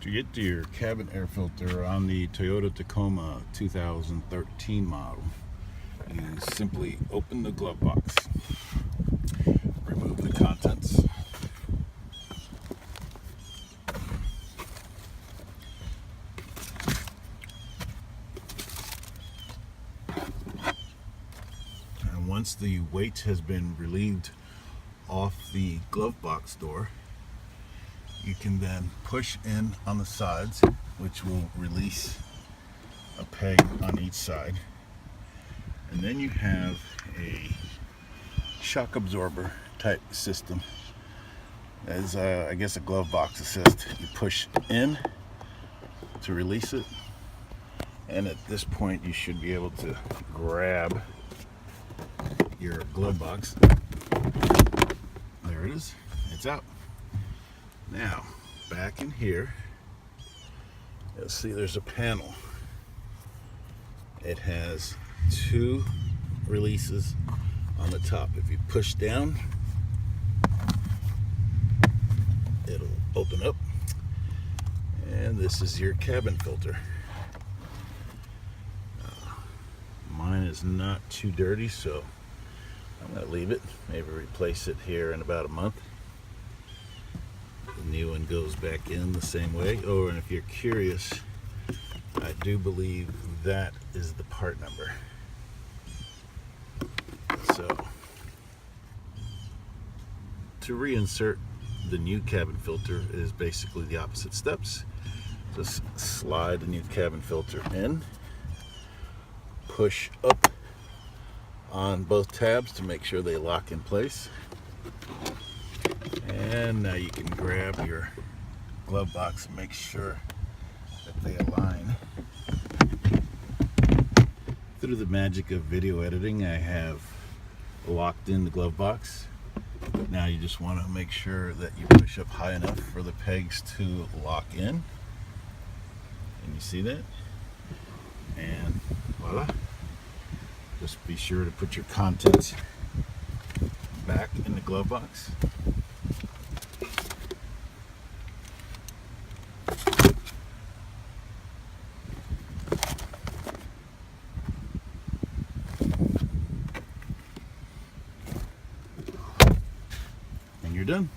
To get to your cabin air filter on the Toyota Tacoma 2013 model, you simply open the glove box, remove the contents, and once the weight has been relieved off the glove box door, you can then push in on the sides, which will release a peg on each side. And then you have a shock absorber type system as I guess a glove box assist. You push in to release it, and at this point you should be able to grab your glove box. There it is, it's out. Now, back in here, you'll see there's a panel. It has two releases on the top. If you push down, it'll open up, and this is your cabin filter. Mine is not too dirty, so I'm going to leave it, maybe replace it here in about a month. The new one goes back in the same way. Oh, and if you're curious, I do believe that is the part number. So, to reinsert the new cabin filter is basically the opposite steps. Just slide the new cabin filter in, push up on both tabs to make sure they lock in place. And now you can grab your glove box and make sure that they align. Through the magic of video editing, I have locked in the glove box. Now you just want to make sure that you push up high enough for the pegs to lock in. And you see that? And voila. Just be sure to put your contents back in the glove box. And you're done.